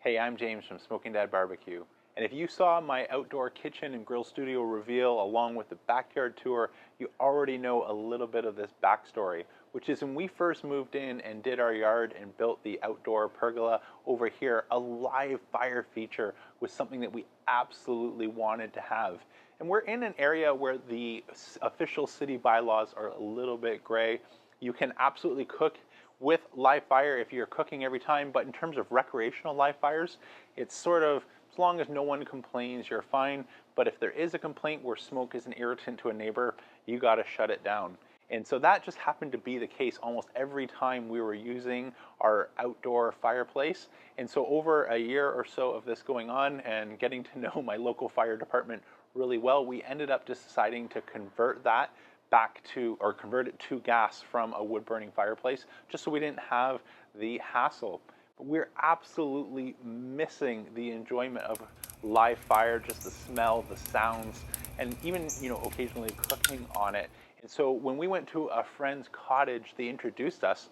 Hey, I'm James from Smoking Dad Barbecue, and if you saw my outdoor kitchen and grill studio reveal along with the backyard tour, you already know a little bit of this backstory, which is when we first moved in and did our yard and built the outdoor pergola over here, a live fire feature was something that we absolutely wanted to have. And we're in an area where the official city bylaws are a little bit gray. You can absolutely cook with live fire if you're cooking every time, but in terms of recreational live fires, it's sort of, as long as no one complains, you're fine. But if there is a complaint where smoke is an irritant to a neighbor, you gotta shut it down. And so that just happened to be the case almost every time we were using our outdoor fireplace. And so over a year or so of this going on and getting to know my local fire department really well, we ended up just deciding to convert that back to, or convert it to gas from a wood burning fireplace, just so we didn't have the hassle. But we're absolutely missing the enjoyment of live fire, just the smell, the sounds, and even, occasionally cooking on it. And so when we went to a friend's cottage, they introduced us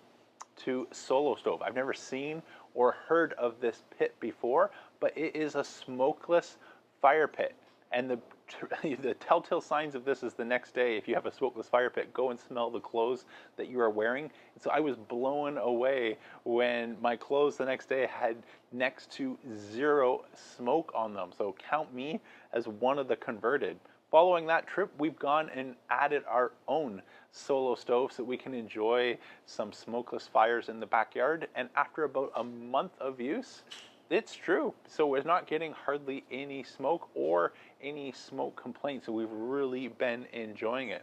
to Solo Stove. I've never seen or heard of this pit before, but it is a smokeless fire pit. And the telltale signs of this is the next day, if you have a smokeless fire pit, go and smell the clothes that you are wearing. And so I was blown away when my clothes the next day had next to zero smoke on them. So count me as one of the converted. Following that trip, we've gone and added our own Solo Stove so we can enjoy some smokeless fires in the backyard. And after about a month of use, it's true. So we're not getting hardly any smoke or any smoke complaints. So we've really been enjoying it.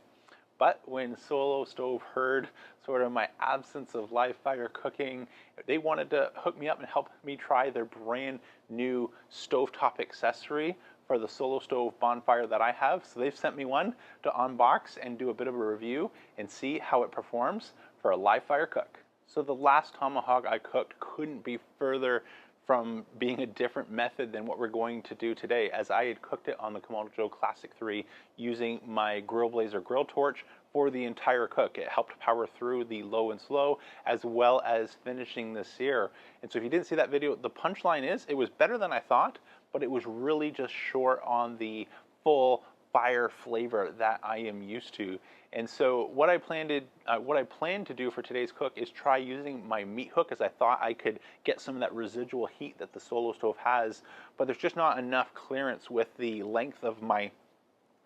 But when Solo Stove heard sort of my absence of live fire cooking, they wanted to hook me up and help me try their brand new stovetop accessory for the Solo Stove Bonfire that I have. So they've sent me one to unbox and do a bit of a review and see how it performs for a live fire cook. So the last tomahawk I cooked couldn't be further from being a different method than what we're going to do today, as I had cooked it on the Kamado Classic 3 using my Grill Blazer grill torch for the entire cook. It helped power through the low and slow as well as finishing the sear. And so if you didn't see that video, the punchline is it was better than I thought, but it was really just short on the full fire flavor that I am used to. And so what I plan to do for today's cook is try using my meat hook, as I thought I could get some of that residual heat that the Solo Stove has, but there's just not enough clearance with the length of my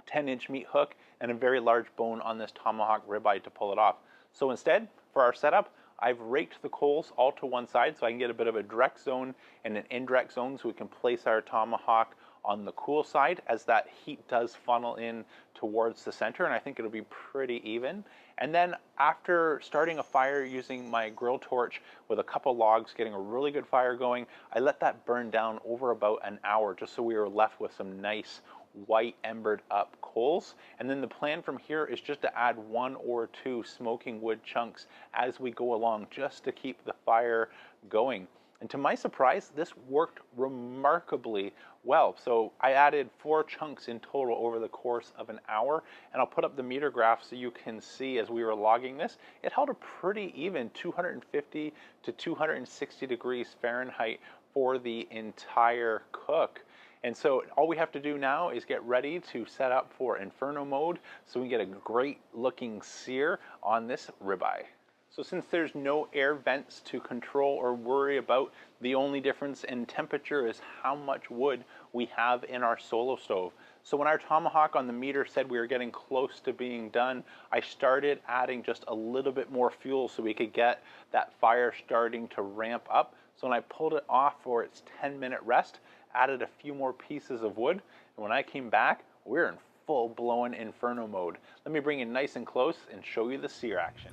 10-inch meat hook and a very large bone on this tomahawk ribeye to pull it off. So instead, for our setup, I've raked the coals all to one side so I can get a bit of a direct zone and an indirect zone so we can place our tomahawk on the cool side as that heat does funnel in towards the center, and I think it'll be pretty even. And then after starting a fire using my grill torch with a couple logs, getting a really good fire going, I let that burn down over about an hour just so we were left with some nice white embered up coals. And then the plan from here is just to add 1 or 2 smoking wood chunks as we go along, just to keep the fire going. And to my surprise, this worked remarkably well. So I added 4 chunks in total over the course of an hour, and I'll put up the meter graph so you can see as we were logging this, it held a pretty even 250 to 260 degrees Fahrenheit for the entire cook. And so all we have to do now is get ready to set up for Inferno mode so we get a great looking sear on this ribeye. So since there's no air vents to control or worry about, the only difference in temperature is how much wood we have in our Solo Stove. So when our tomahawk on the meter said we were getting close to being done, I started adding just a little bit more fuel so we could get that fire starting to ramp up. So when I pulled it off for its 10-minute rest, added a few more pieces of wood, and when I came back, we're in full-blown Inferno mode. Let me bring it nice and close and show you the sear action.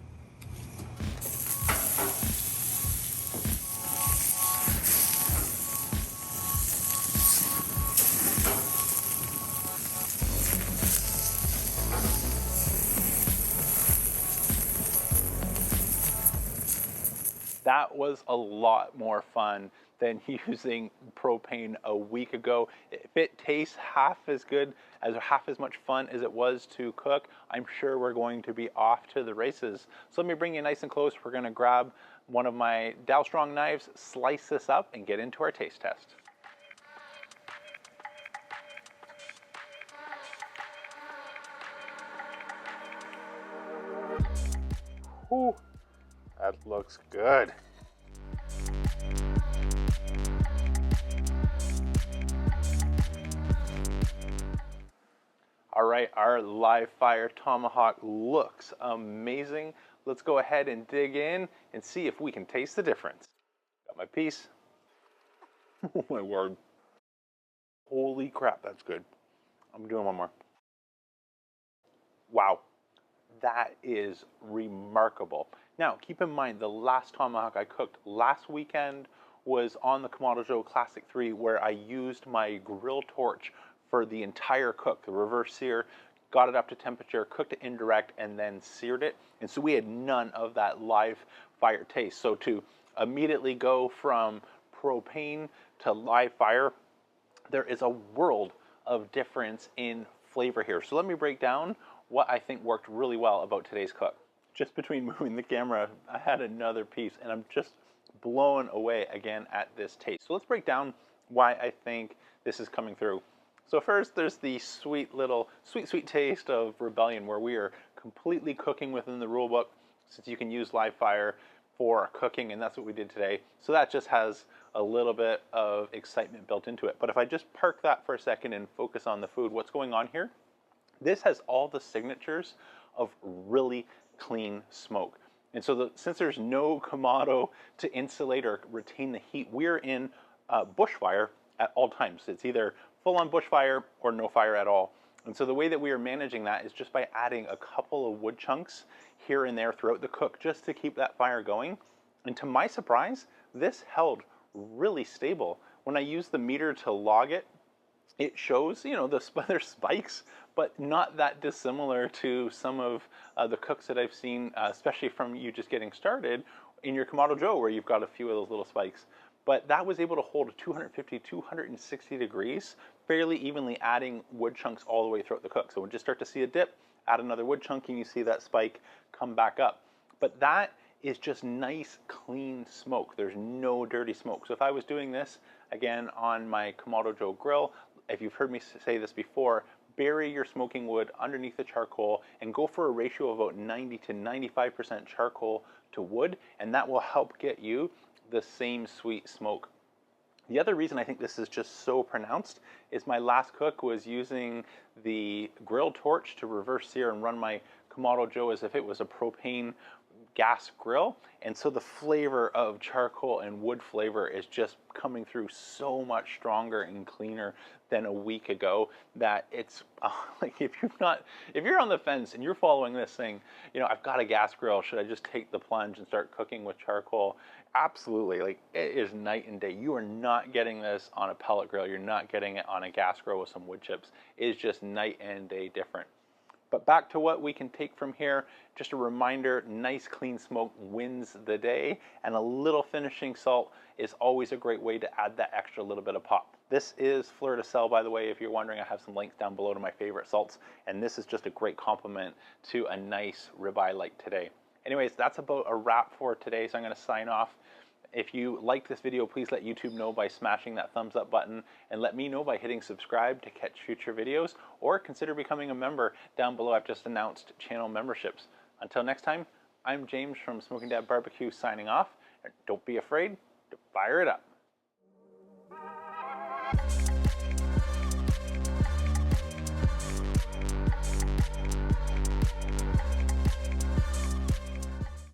That was a lot more fun than using propane a week ago. If it tastes half as good, as half as much fun as it was to cook, I'm sure we're going to be off to the races. So let me bring you nice and close. We're gonna grab one of my Dow Strong knives, slice this up, and get into our taste test. Whew, that looks good. All right, our live fire tomahawk looks amazing. Let's go ahead and dig in and see if we can taste the difference. Got my piece. Oh my word. Holy crap, that's good. I'm doing one more. Wow, that is remarkable. Now, keep in mind, the last tomahawk I cooked last weekend was on the Kamado Joe Classic 3, where I used my grill torch for the entire cook, the reverse sear, got it up to temperature, cooked it indirect, and then seared it. And so we had none of that live fire taste. So to immediately go from propane to live fire, there is a world of difference in flavor here. So let me break down what I think worked really well about today's cook. Just between moving the camera, I had another piece, and I'm just blown away again at this taste. So let's break down why I think this is coming through. So first, there's the sweet taste of rebellion, where we are completely cooking within the rule book, since you can use live fire for cooking, and that's what we did today. So that just has a little bit of excitement built into it. But if I just park that for a second and focus on the food, what's going on here? This has all the signatures of really clean smoke. And so since there's no Kamado to insulate or retain the heat, we're in bushfire at all times. It's either full-on bushfire or no fire at all. And so the way that we are managing that is just by adding a couple of wood chunks here and there throughout the cook, just to keep that fire going. And to my surprise, this held really stable. When I used the meter to log it, it shows, you know, there's spikes, but not that dissimilar to some of the cooks that I've seen, especially from you just getting started in your Kamado Joe, where you've got a few of those little spikes. But that was able to hold 250, 260 degrees, fairly evenly, adding wood chunks all the way throughout the cook. So when you just start to see a dip, add another wood chunk, and you see that spike come back up. But that is just nice, clean smoke. There's no dirty smoke. So if I was doing this, again, on my Kamado Joe grill, if you've heard me say this before, bury your smoking wood underneath the charcoal and go for a ratio of about 90 to 95% charcoal to wood, and that will help get you the same sweet smoke. The other reason I think this is just so pronounced is my last cook was using the grill torch to reverse sear and run my Kamado Joe as if it was a propane gas grill, and so the flavor of charcoal and wood flavor is just coming through so much stronger and cleaner than a week ago, that it's like, if you're on the fence and you're following this thing, you know, I've got a gas grill, should I just take the plunge and start cooking with charcoal? Absolutely. Like, it is night and day. You are not getting this on a pellet grill. You're not getting it on a gas grill with some wood chips. It is just night and day different. But back to what we can take from here, just a reminder, nice clean smoke wins the day, and a little finishing salt is always a great way to add that extra little bit of pop. This is Fleur de Sel, by the way. If you're wondering, I have some links down below to my favorite salts, and this is just a great complement to a nice ribeye like today. Anyways, that's about a wrap for today, so I'm going to sign off. If you liked this video, please let YouTube know by smashing that thumbs up button, and let me know by hitting subscribe to catch future videos, or consider becoming a member down below. I've just announced channel memberships. Until next time, I'm James from Smoking Dad Barbecue signing off. Don't be afraid to fire it up.